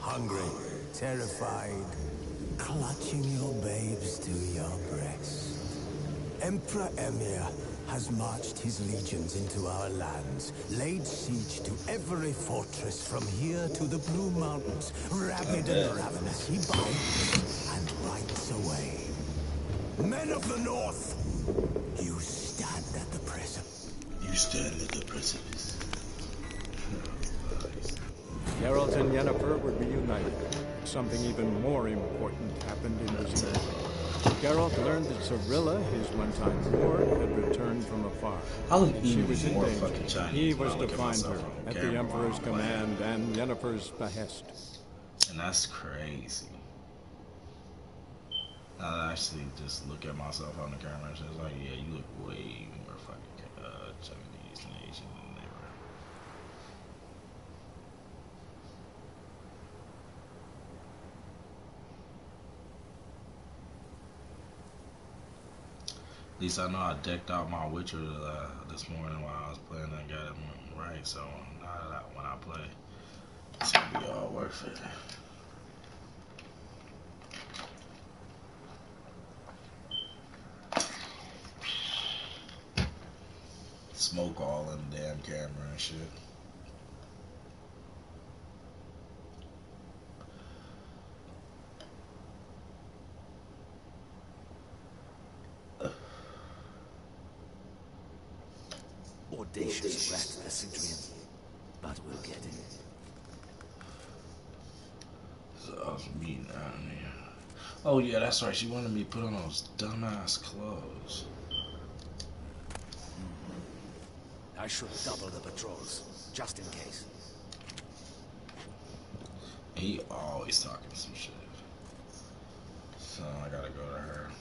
Hungry, terrified, clutching your babes to your breast. Emperor Emir has marched his legions into our lands, laid siege to every fortress from here to the Blue Mountains. Rabid and ravenous, he bites and bites away. Men of the North, you stand at the precipice. You stand at the precipice. Geralt and Yennefer were reunited. Something even more important happened in this area. Geralt learned that Cirilla, his one-time ward, had returned from afar. She was in danger. He was to find her at the Emperor's command and Yennefer's behest. And that's crazy. I actually just look at myself on the camera and it's like, yeah, you look way more fucking Chinese and Asian than they were. At least I know I decked out my Witcher this morning while I was playing and got it right. So now that when I play, it's gonna be all worth it. Smoke all in the damn camera and shit. Audacious rat, the Sidrian. But we'll get it. So I was meeting down here. Oh yeah, that's right. She wanted me to put on those dumbass clothes. I should double the patrols, just in case. He always talking some shit. So I gotta go to her.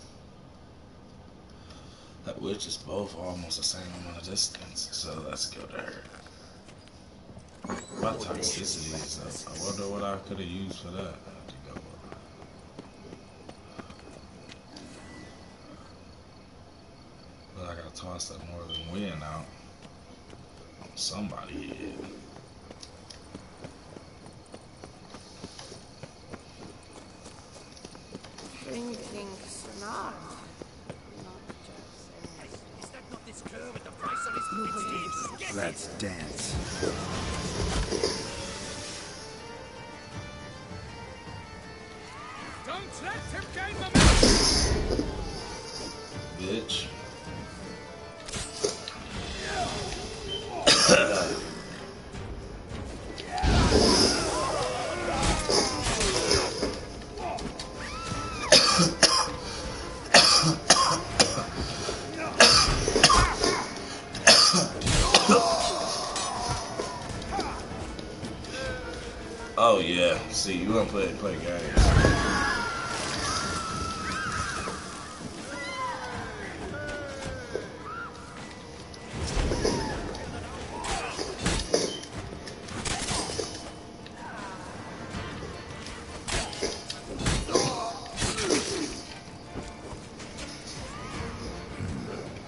That witch is both almost the same amount of distance, so let's go to her. My toxicity is up. I wonder what I could have used for that. But I gotta toss that northern wind out. Somebody hit. Thinking smart. Is that not this curve at the price of his Let's dance. Don't let him gain momentum! Bitch. Oh yeah, see, you wanna play games.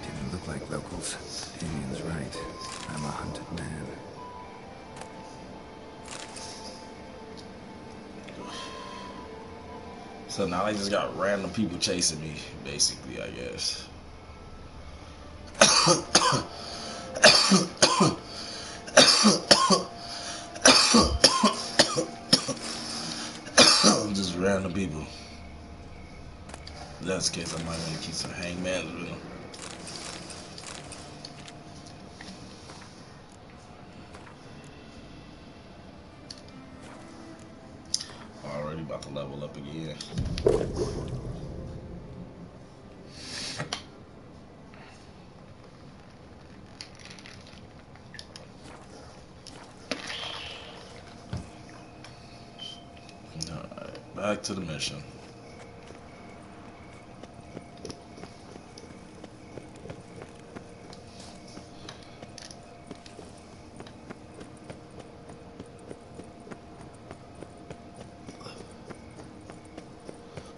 Didn't look like locals. Alien's right. I'm a hunted man. So now I just got random people chasing me, basically, I guess. Just random people. In that case, I might want to keep some hangmans with them. Already about to level up again. Alright, back to the mission.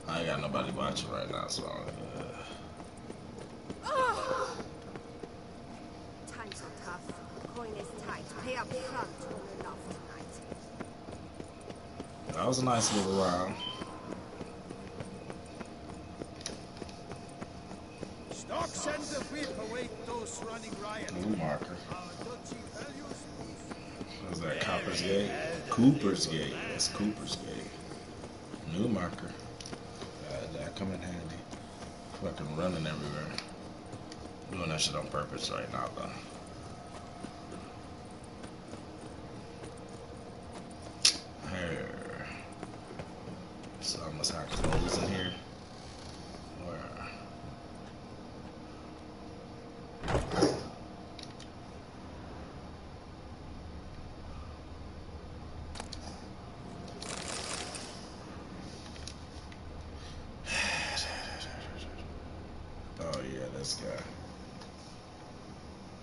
I ain't got nobody watching right now, so Times are tough. Coin is tight. Pay up front or enough tonight. That was a nice little round. Stocks and the whip await those running riot. New marker. What is that? Copper's Gate? Cooper's Gate. That's Cooper's Gate. New marker. That come in handy. Fucking running everywhere. Doing that shit on purpose right now, though. Here. So I must have clothes in here. Where? Oh yeah, this guy.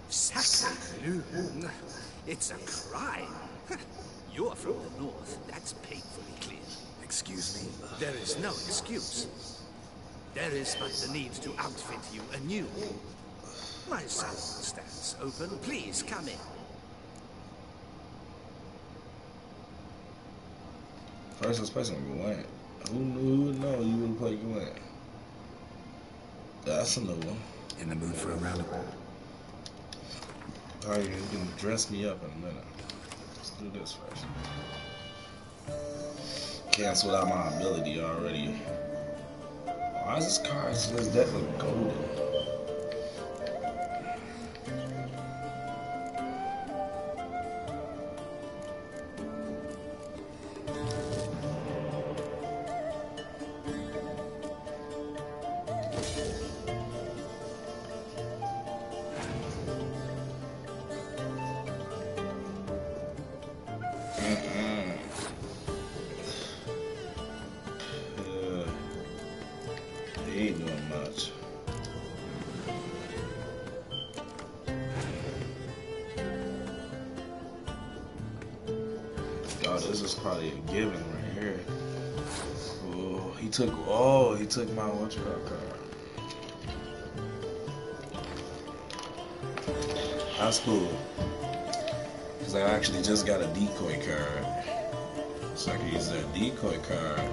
Sacrilege. It's a crime. You're from the north. That's painfully clear. Excuse me? There is no excuse. There is but the need to outfit you anew. My salon stands open. Please come in. First inspection of Gwen. Who would know you would play Gwen? That's a new one. In the mood for a round? Oh, you can dress me up in a minute. Let's do this first. Cancel out my ability already. Why is this car? It's definitely golden. He ain't doing much. Oh, this is probably a given right here. Oh, he took my whatchamacallit card. That's cool. Cause I actually just got a decoy card. So I can use that decoy card.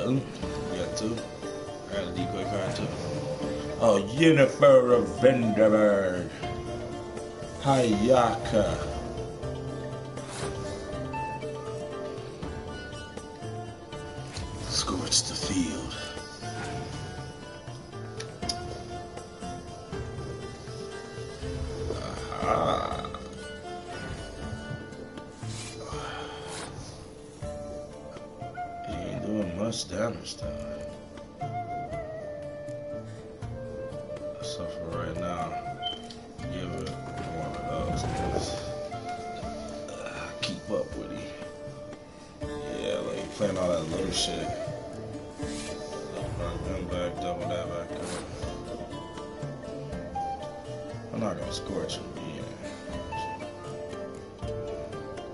We got two. I got a decoy card too. Oh, Jennifer of Vanderberg. Hayaka. Scorch the field. Aha. He ain't doing much damage though. So for right now, give it one of those. Keep up with him. Yeah, like playing all that little shit. Run back, double that back up. I'm not gonna scorch him again.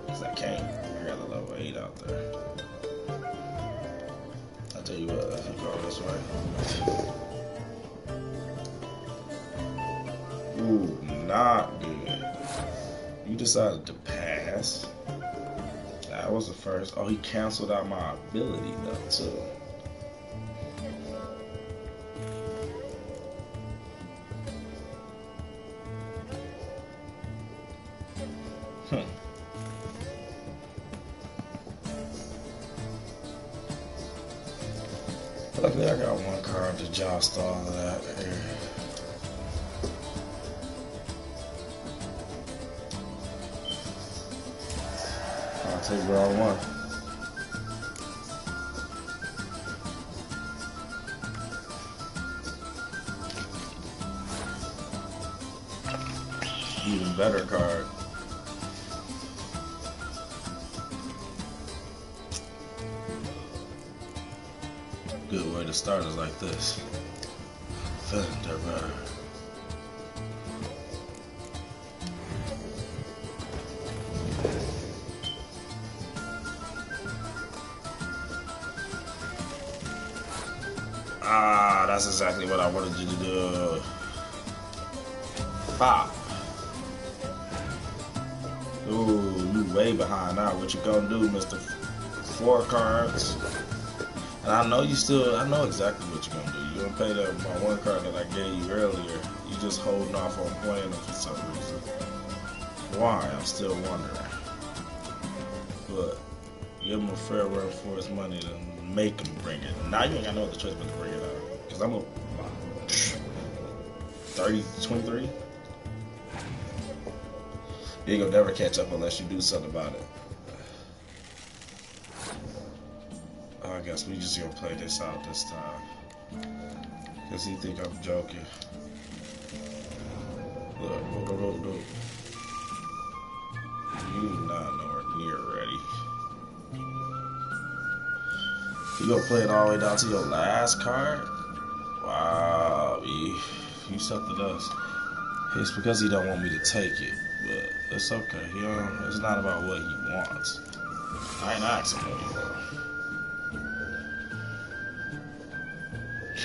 Cause I can't. I got a level 8 out there. I'll tell you what, if you go this way. Ooh, not good. You decided to pass. That was the first. Oh, he canceled out my ability though, too. Luckily, I got one card to joust all of that here. I'll take where I want. Even better card. Good way to start is like this. Thunderbird. Ah, that's exactly what I wanted you to do. Pop. Ooh, you way behind now. What you gonna do, Mr. 4 cards? And I know I know exactly what you're gonna do. You're gonna pay my 1 card that I gave you earlier. You just holding off on playing them for some reason. Why? I'm still wondering. But give him a fair run for his money to make him bring it. Now you ain't got no other choice but to bring it out. Cause I'm a 23. You ain't gonna never catch up unless you do something about it. I guess we just gonna play this out this time. Cause he think I'm joking. Look. You not nowhere near ready. You gonna play it all the way down to your last card? Wow, you something else. It's because he don't want me to take it, but it's okay. It's not about what he wants. I ain't asking what he wants.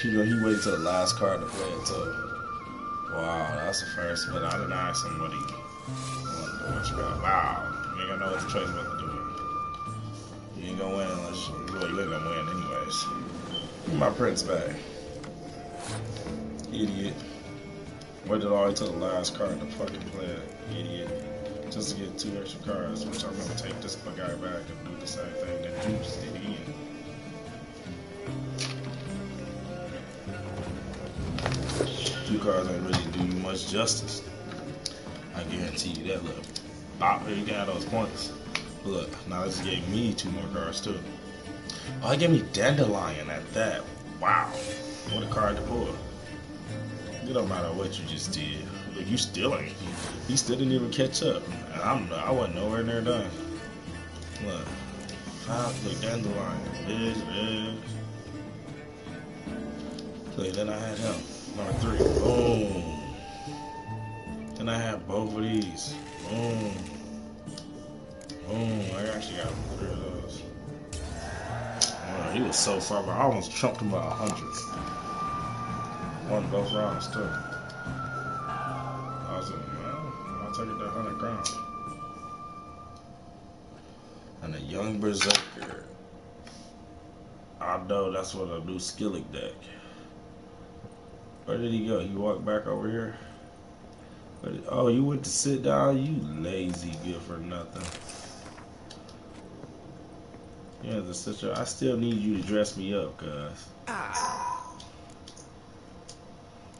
He waited till the last card to play it too. Wow, that's the first, but I didn't ask him what he wanted. What you got? Wow, you ain't gonna know what the choice about to do. You ain't gonna win unless you ain't gonna win anyways. Give my prince back. Idiot. Waited all the way till the last card to fucking play it. Idiot. Just to get 2 extra cards, which I'm gonna take this guy back and do the same thing that Juice did in. Two cards ain't really do you much justice. I guarantee you that. Look, you got those points. Look, now this gave me 2 more cards too. Oh, it gave me Dandelion at that. Wow, what a card to pull. It don't matter what you just did. Look, you still ain't. He still didn't even catch up. And I wasn't nowhere near done. Look, 5, look, Dandelion. Look, then I had him. Number 3. Boom. Then I had both of these. Boom. Boom. I actually got 3 of those. Oh, he was so far, but I almost chunked him by 100. Won both rounds too. I was like, well, I'll take it to 100 crowns. And a young berserker. I know that's what a new Skillet deck. Where did he go? He walked back over here. Oh, you went to sit down? You lazy good for nothing. Yeah, the sister. I still need you to dress me up, cuz.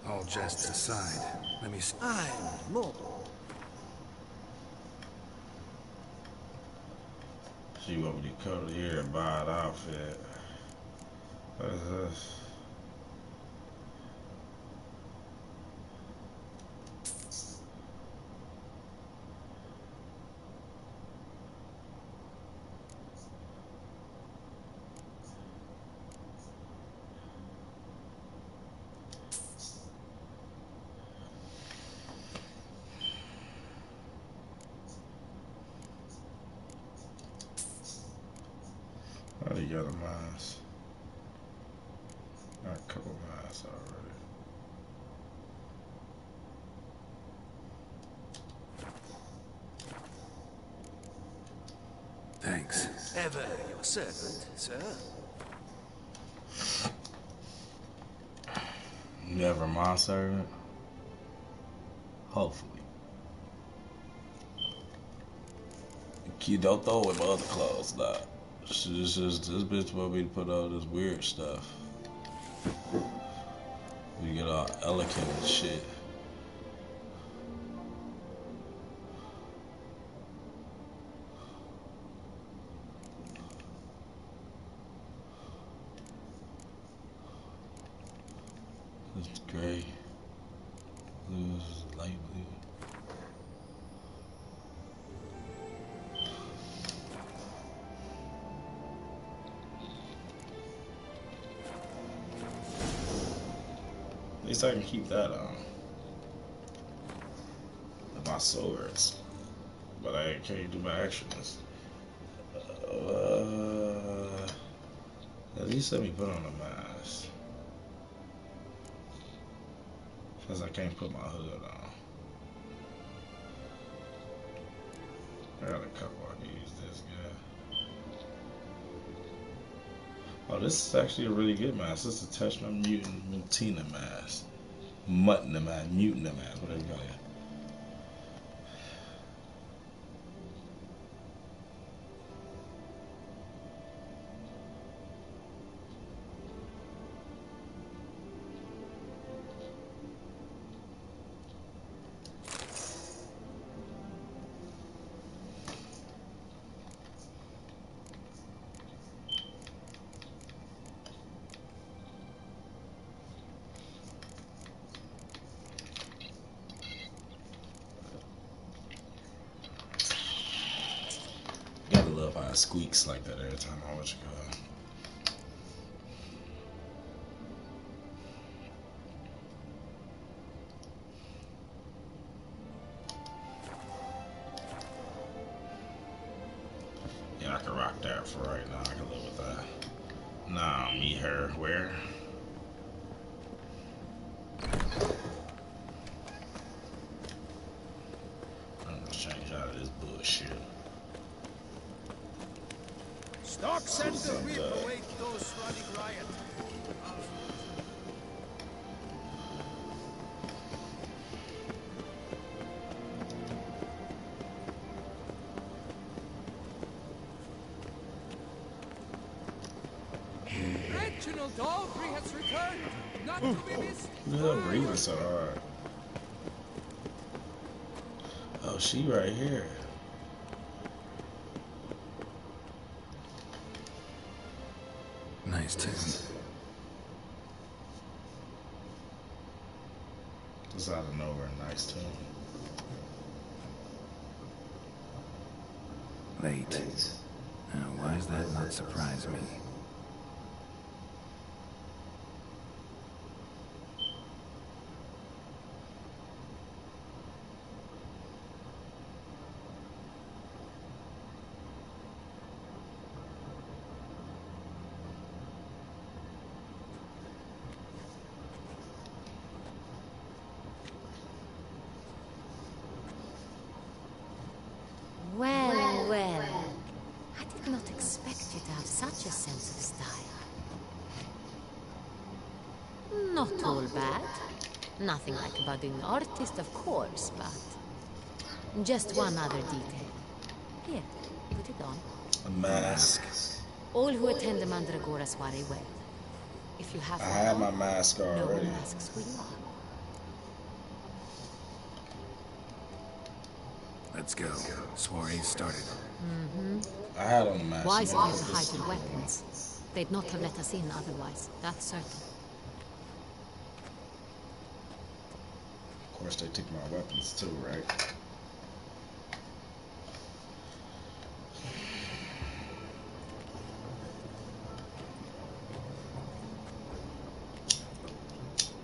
All jests aside, let me see. I'm more. She want me to come here and buy an outfit. What is this? I already got a mask. Got a couple masks already. Thanks. Ever your servant, sir. Never my servant. Hopefully. You don't throw away my other clothes, nah. This bitch want me to put all this weird stuff. We get all elegant and shit. This is gray. Blue is light blue. At least I can keep that on. And my swords. But I can't do my actions. At least let me put on a mask. Because I can't put my hood on. I got a couple I need. Oh, this is actually a really good mask. This is a Testament Mutant Mutina mask. Mutina mask, Mutina mask, whatever you call it. Gotta love how it squeaks like that every time I watch it go. Yeah, I can rock that for right now. I can live with that. Nah, me, her, where? I'm gonna change out of this bullshit. Stock send the whip await those running riot. Reginald Daltrey has returned, not to be missed. Look, I'm breathing so hard. Oh, she right here. Nice tune. Just out of nowhere, nice tune. Late. Now, why does that not surprise me? Well, well. I did not expect you to have such a sense of style. Not all bad. Nothing like a budding artist, of course, but... just one other detail. Here, put it on. A mask. All who attend the Mandragora soiree wear them. If you have I one have on, my mask no already. one asks who you are. Let's go. Soiree started. I had on the mask. Wise You of know, you to hide this- your weapons. They'd not have let us in otherwise, that's certain. Of course, they took my weapons too, right?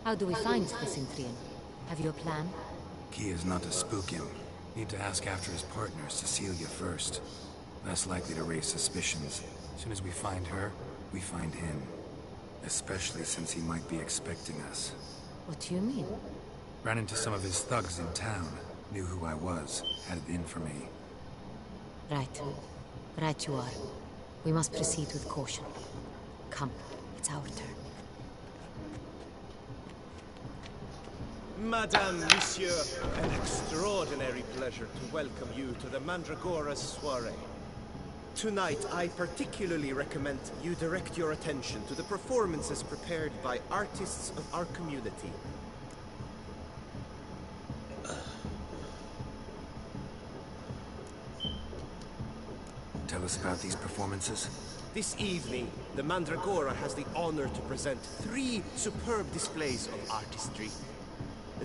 How do we find the Synthrian? Have you a plan? Key is not to spook him. Need to ask after his partner, Cecilia, first. Less likely to raise suspicions. As soon as we find her, we find him. Especially since he might be expecting us. What do you mean? Ran into some of his thugs in town. Knew who I was. Had it in for me. Right. Right you are. We must proceed with caution. Come, it's our turn. Madame, Monsieur, an extraordinary pleasure to welcome you to the Mandragora's soiree. Tonight, I particularly recommend you direct your attention to the performances prepared by artists of our community. Tell us about these performances. This evening, the Mandragora has the honor to present 3 superb displays of artistry.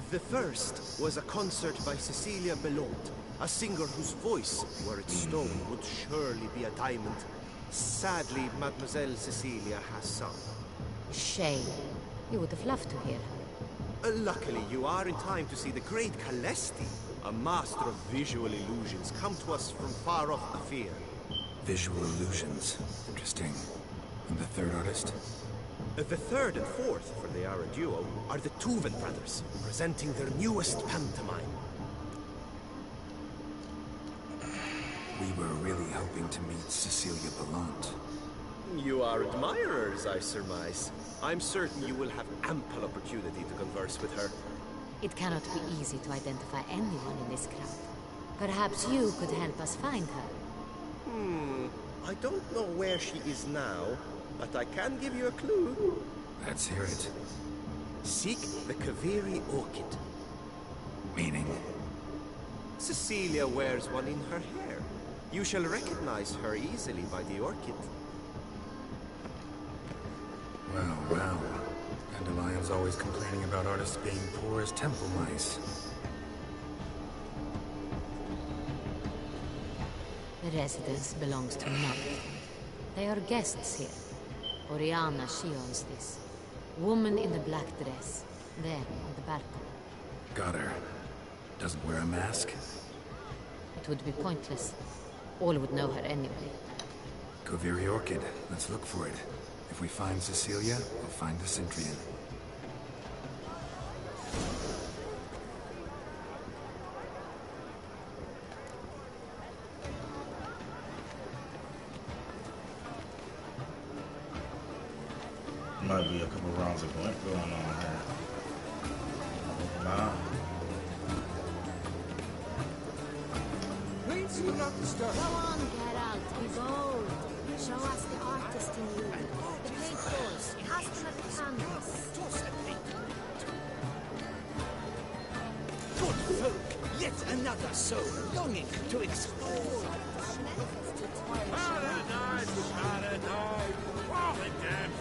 The first was a concert by Cecilia Belont, a singer whose voice, were it stone, would surely be a diamond. Sadly, Mademoiselle Cecilia has sung. Shame. You would have loved to hear her. Luckily, you are in time to see the great Calesti, a master of visual illusions, come to us from far off Afir. Visual illusions. Interesting. And the third artist? The third and fourth, for they are a duo, are the Tuven brothers, presenting their newest pantomime. We were really hoping to meet Cecilia Bellant. You are admirers, I surmise. I'm certain you will have ample opportunity to converse with her. It cannot be easy to identify anyone in this crowd. Perhaps you could help us find her. I don't know where she is now, but I can give you a clue. Let's hear it. Seek the Kaviri orchid. Meaning? Cecilia wears one in her hair. You shall recognize her easily by the orchid. Well, well. Dandelion's always complaining about artists being poor as temple mice. The residence belongs to none. They are guests here. Oriana, she owns this. Woman in the black dress. There, on the balcony. Got her. Doesn't wear a mask? It would be pointless. All would know her anyway. Kaviri Orchid. Let's look for it. If we find Cecilia, we'll find the Centrian. Might be a couple rounds of going on here. Nah. Please do not disturb. Go on, Geralt. Be bold. Show us the artist in you. The paint balls. Cast them at the canvas. Good folk, yet another soul longing to explore. Paradise, paradise, oh, the damned.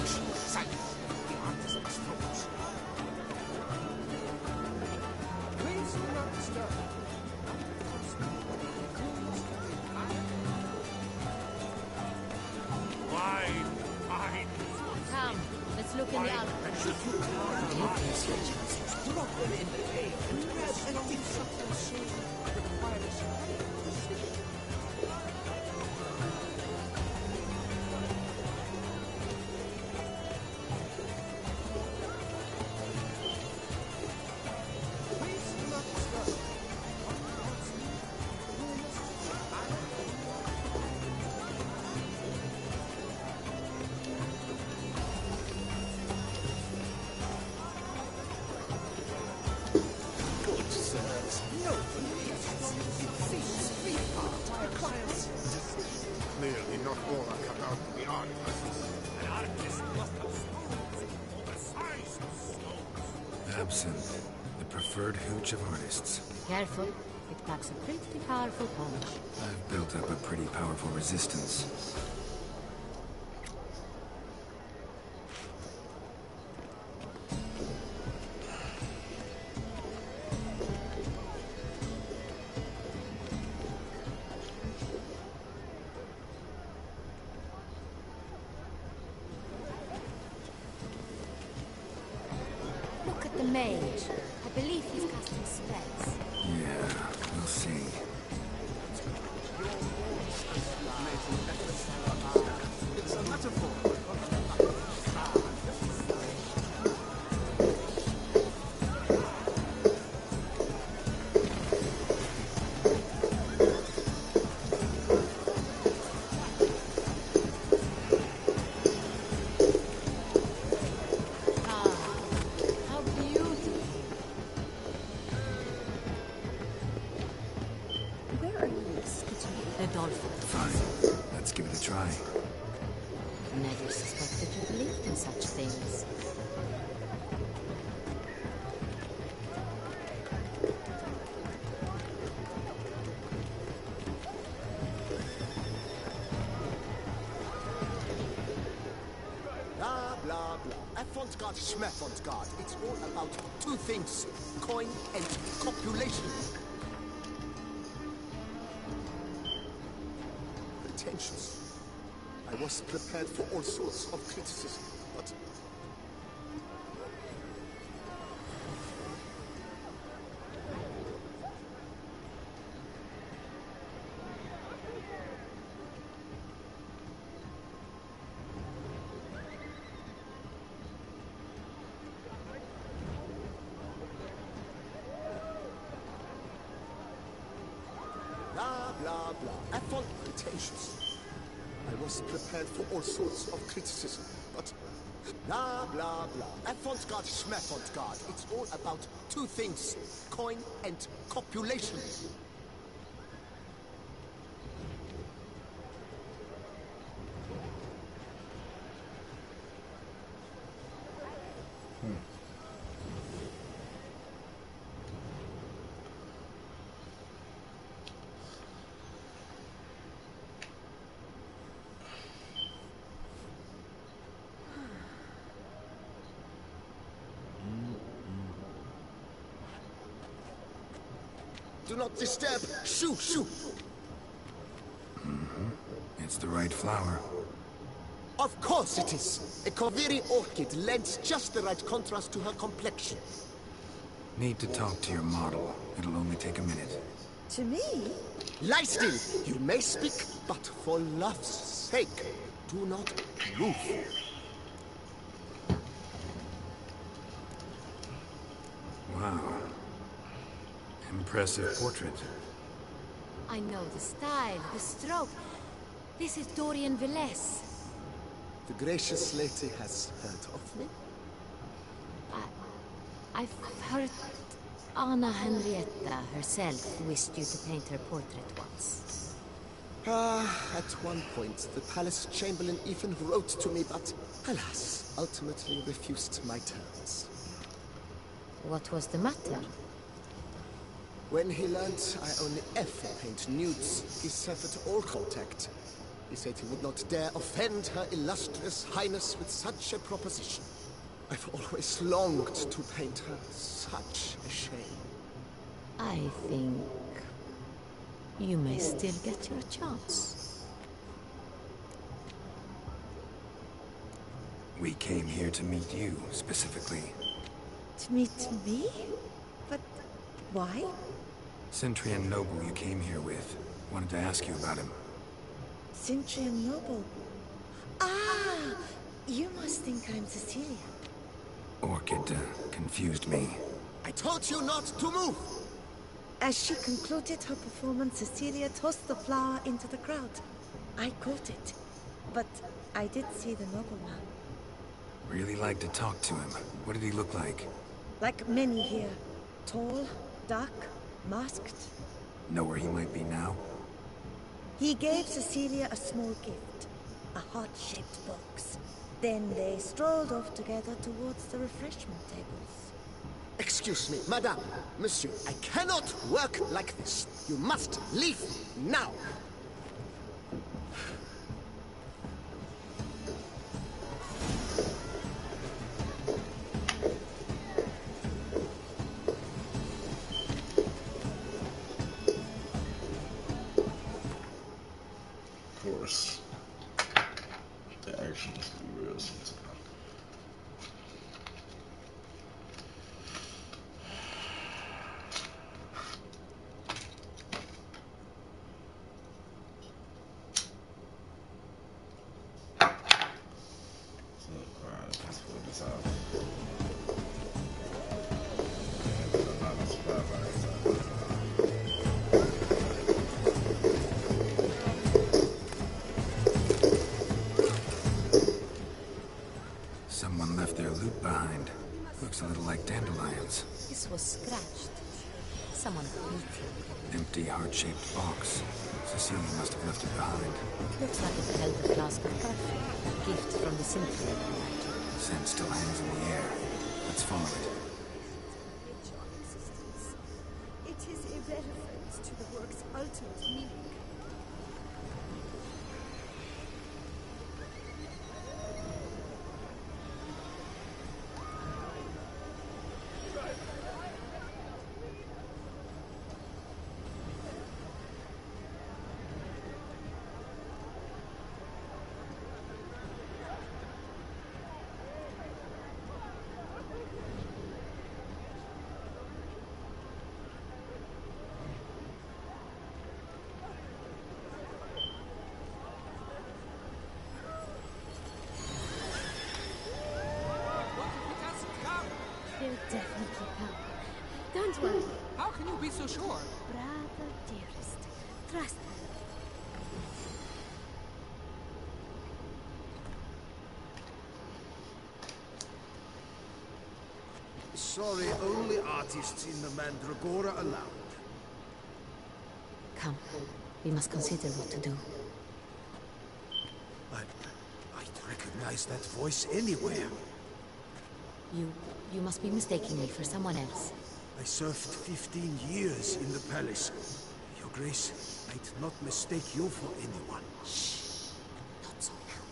Silence, the artist's thoughts. Please do not disturb. Fine, fine. Come, let's look in the other. Drop them in the cave and grab and fix something. Clearly not all are cut out to be artists. An artist must have stones or the size of stones. Absinthe. The preferred hooch of artists. Careful. It packs a pretty powerful punch. I've built up a pretty powerful resistance. Look at the mage. I believe he's casting spells. Yeah, we'll see. It's a metaphor. How beautiful. Where are you skitting? The dolphin. Fine. Let's give it a try. Never suspected you believed in such things. Blah, blah, blah. Avant-garde, schmavant-garde. It's all about two things. Coin and copulation. Pretentious. I was prepared for all sorts of criticism, but... Blah, blah, blah. Avant pretentious. I was prepared for all sorts of criticism, but blah, blah, blah. Avant-garde, schmavant-garde. It's all about two things, coin and copulation. Do not disturb. Shoo, shoo. It's the right flower. Of course it is. A Koviri orchid lends just the right contrast to her complexion. Need to talk to your model. It'll only take a minute. To me? Lie still. You may speak, but for love's sake, do not move. Wow. Impressive portrait. I know the style, the stroke. This is Dorian Velez. The gracious lady has heard of me? I've heard Anna Henrietta herself wished you to paint her portrait once. At one point, the palace chamberlain even wrote to me, but alas, ultimately refused my terms. What was the matter? When he learned I only ever paint nudes, he severed all contact. He said he would not dare offend her illustrious highness with such a proposition. I've always longed to paint her. Such a shame. I think you may still get your chance. We came here to meet you, specifically. To meet me? But why? Centrian noble you came here with. Wanted to ask you about him. Centrian noble? Ah! You must think I'm Cecilia. Orchid confused me. I told you not to move! As she concluded her performance, Cecilia tossed the flower into the crowd. I caught it, but I did see the nobleman. Really like to talk to him. What did he look like? Like many here. Tall, dark, masked. Know where he might be now? He gave Cecilia a small gift, a heart-shaped box. Then they strolled off together towards the refreshment tables. Excuse me, madame, monsieur, I cannot work like this. You must leave now. Of course. The action must be real sometimes. Someone left their loot behind. Looks a little like dandelions. This was scratched. Someone beat him. Empty, heart-shaped box. Cecilia must have left it behind. Looks like it held a flask of perfume. A gift from the symphony. Scent still hangs in the air. Let's follow it. It is irrelevant to the work's ultimate meaning. They'll definitely come. Don't worry. How can you be so sure? Brother, dearest. Trust me. sorry, only artists in the Mandragora allowed. Come, we must consider what to do. I'd recognize that voice anywhere. You must be mistaking me for someone else. I served 15 years in the palace. Your Grace, I'd not mistake you for anyone. Shh! Not so loud.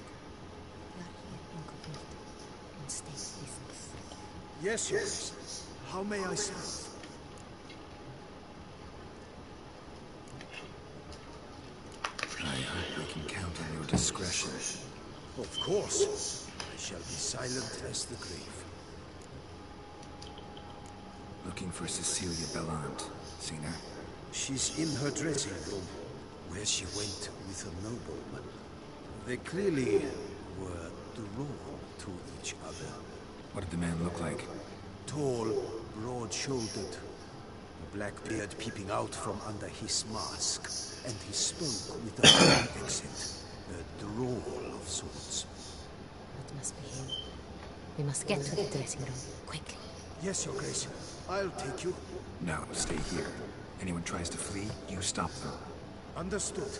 We are here incognito, on state business. Yes, Your Grace. How may I serve? I hope we can count on your discretion. Of course. I shall be silent as the grave. Looking for Cecilia Bellant. Seen her? She's in her dressing room, where she went with a nobleman. They clearly were drawn to each other. What did the man look like? Tall, broad-shouldered, a black beard peeping out from under his mask, and he spoke with a foreign accent, a drawl of sorts. It must be him. We must get to the dressing room, quickly. Yes, Your Grace. I'll take you. No, stay here. Anyone tries to flee, you stop them. Understood.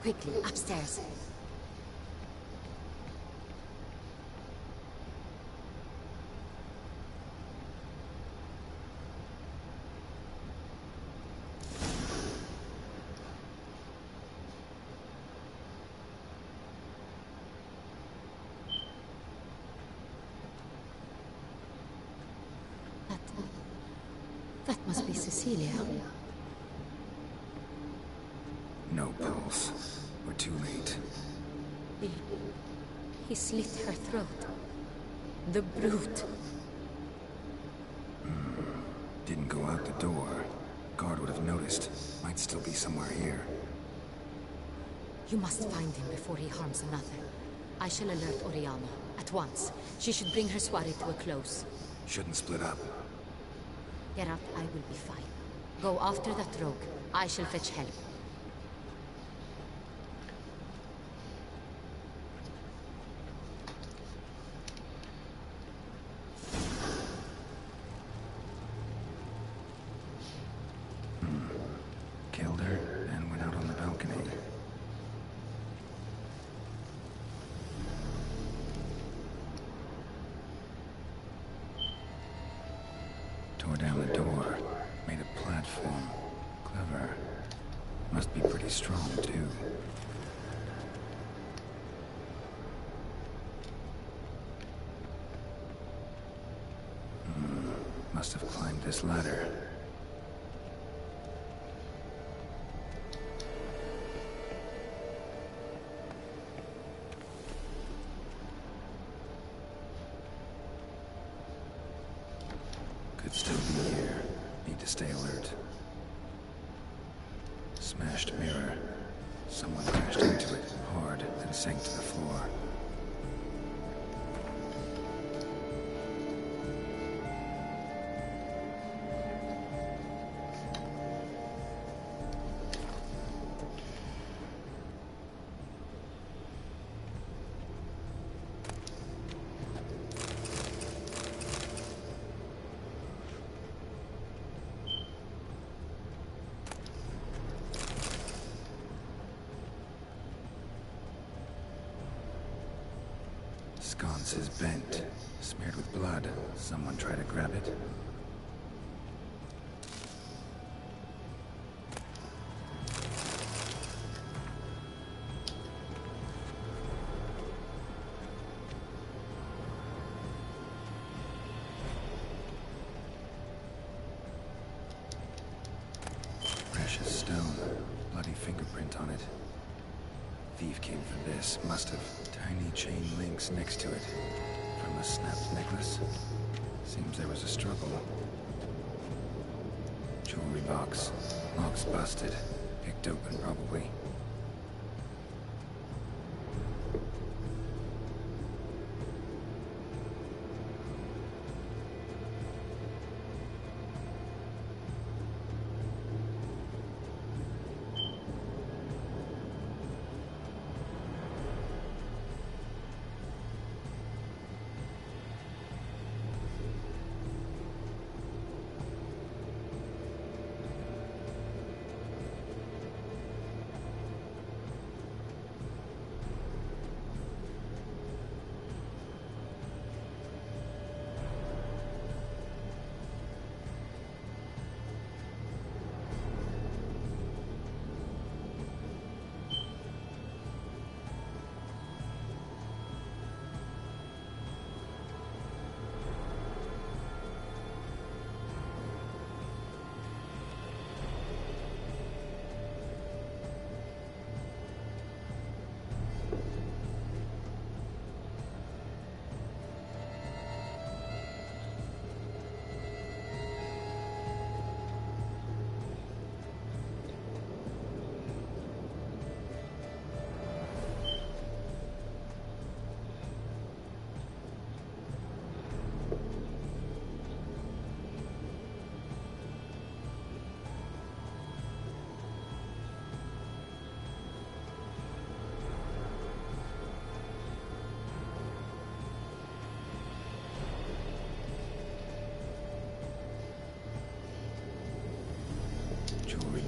Quickly, upstairs. That must be Cecilia. No pulse. We're too late. He slit her throat. The brute. Didn't go out the door. Guard would have noticed. Might still be somewhere here. You must find him before he harms another. I shall alert Oriana at once. She should bring her soirée to a close. Shouldn't split up. Geralt, I will be fine. Go after that rogue. I shall fetch help. Killed her and went out on the balcony. Tore down the door. Made a platform. Clever. Must be pretty strong, too. Must have climbed this ladder. Could still be here. Need to stay alert. Smashed mirror. Someone crashed into it hard, then sank to the floor. Sconce is bent, smeared with blood. Someone try to grab it. Precious stone, bloody fingerprint on it. Thief came for this, must have. Tiny chain links next to it. From a snapped necklace. Seems there was a struggle. Jewelry box. Lock's busted. Picked open, probably.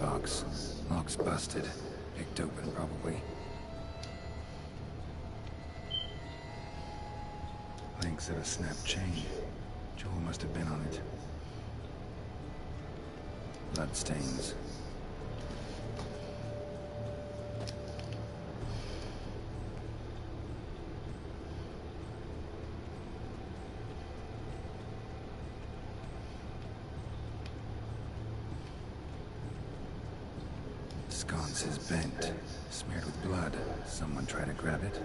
box. Lock's busted. Picked open, probably. Links of a snapped chain. Jewel must have been on it. Blood stains. Sconce is bent, smeared with blood. Someone try to grab it?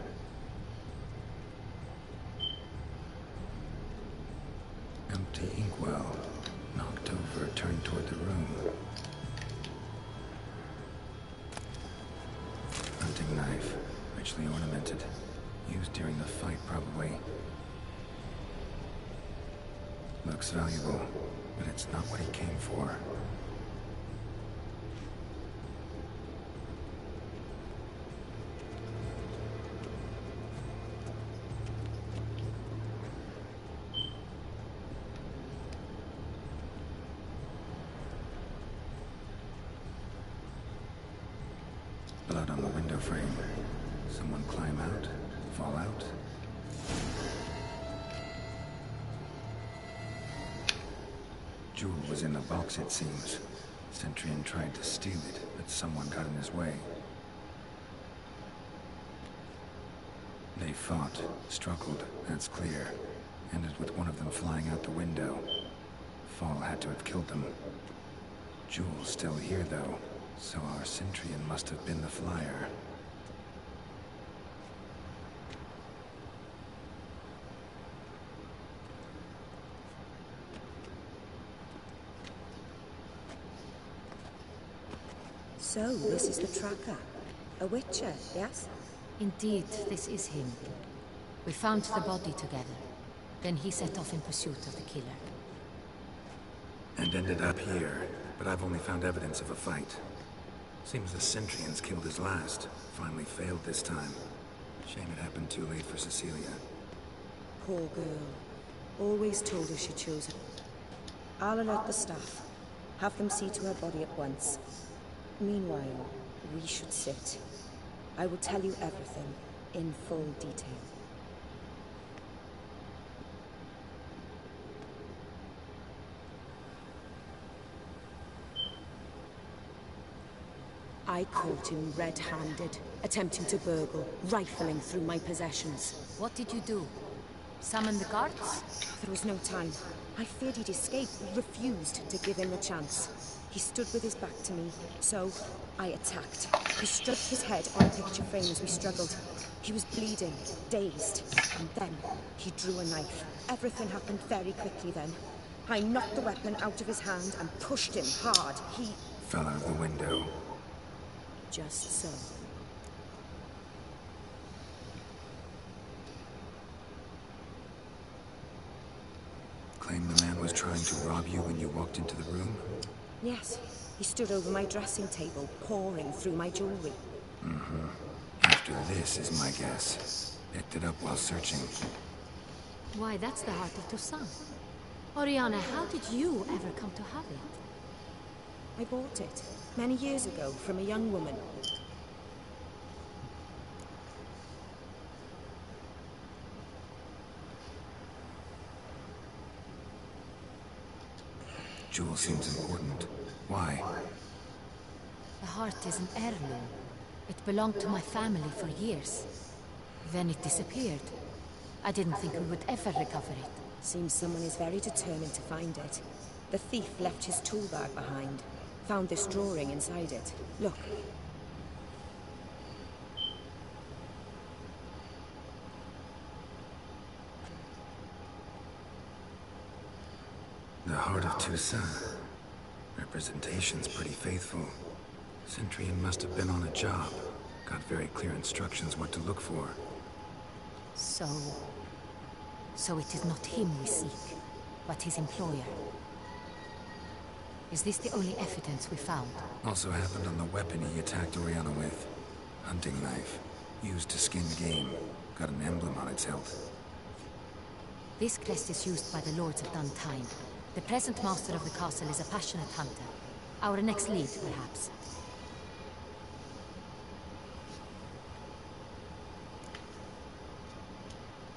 Empty inkwell. Knocked over, turned toward the room. Hunting knife, richly ornamented. Used during the fight, probably. Looks valuable, but it's not what he came for. Blood on the window frame. Someone climb out? Fall out? Jewel was in the box, it seems. Centurion tried to steal it, but someone got in his way. They fought, struggled, that's clear. Ended with one of them flying out the window. Fall had to have killed them. Jewel's still here, though. So our Centurion must have been the flyer. So, this is the tracker. A witcher, yes? Indeed, this is him. We found the body together. Then he set off in pursuit of the killer. And ended up here, but I've only found evidence of a fight. Seems the Centurion's killed his last. Finally failed this time. Shame it happened too late for Cecilia. Poor girl. Always told her she chose it. I'll alert the staff. Have them see to her body at once. Meanwhile, we should sit. I will tell you everything, in full detail. I caught him red-handed, attempting to burgle, rifling through my possessions. What did you do? Summon the guards? There was no time. I feared he'd escape, refused to give him the chance. He stood with his back to me, so I attacked. He struck his head on a picture frame as we struggled. He was bleeding, dazed, and then he drew a knife. Everything happened very quickly then. I knocked the weapon out of his hand and pushed him hard. He fell out of the window. Just so. Claim the man was trying to rob you when you walked into the room? Yes. He stood over my dressing table, pouring through my jewelry. Mm-hmm. After this is my guess. Picked it up while searching. Why, that's the heart of Toussaint. Oriana, how did you ever come to have it? I bought it, many years ago, from a young woman. Jewel seems important. Why? The heart is an heirloom. It belonged to my family for years. Then it disappeared. I didn't think we would ever recover it. Seems someone is very determined to find it. The thief left his tool bag behind. Found this drawing inside it. Look. The heart of Toussaint. Representation's pretty faithful. Centurion must have been on a job. Got very clear instructions what to look for. So it is not him we seek, but his employer. Is this the only evidence we found? Also happened on the weapon he attacked Oriana with. Hunting knife. Used to skin game. Got an emblem on its hilt. This crest is used by the Lords of Duntine. The present master of the castle is a passionate hunter. Our next lead, perhaps.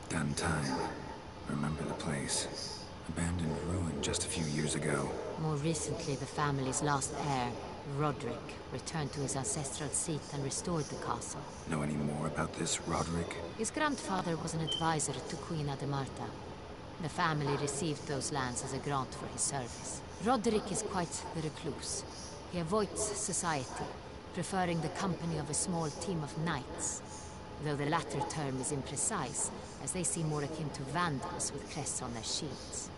Done time. Remember the place. Abandoned ruin just a few years ago. More recently, the family's last heir, Roderick, returned to his ancestral seat and restored the castle. Know any more about this Roderick? His grandfather was an advisor to Queen Ademarta. The family received those lands as a grant for his service. Roderick is quite the recluse. He avoids society, preferring the company of a small team of knights. Though the latter term is imprecise, as they seem more akin to vandals with crests on their shields.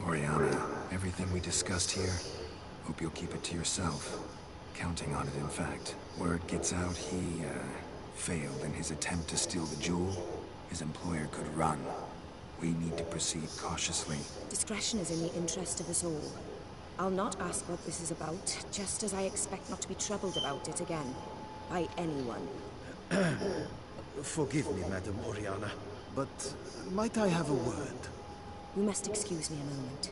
Oriana, everything we discussed here, hope you'll keep it to yourself. Counting on it, in fact. Word gets out he, failed in his attempt to steal the jewel. His employer could run. We need to proceed cautiously. Discretion is in the interest of us all. I'll not ask what this is about, just as I expect not to be troubled about it again. By anyone. Forgive me, Madam Oriana, but might I have a word? You must excuse me a moment.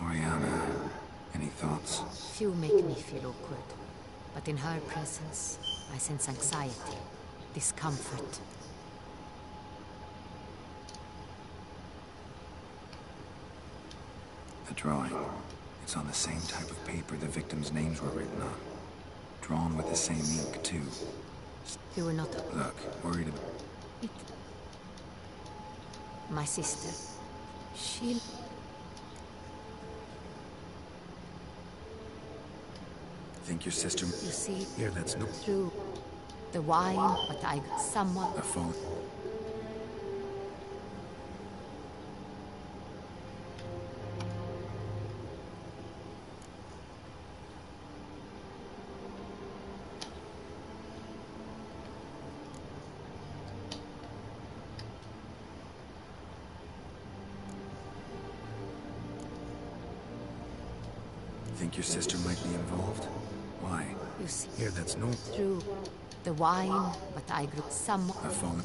Oriana, any thoughts? Few make me feel awkward, but in her presence, I sense anxiety, discomfort. The drawing. It's on the same type of paper the victims' names were written on. Drawn with the same ink, too. You were not... Look, worried about... It... My sister. She... Think your sister... You see, Here, that's no... through the wine, but I got someone... A phone. Think your sister might be involved? Why? You see, Here, that's no... through the wine, but I grew someone... A phone.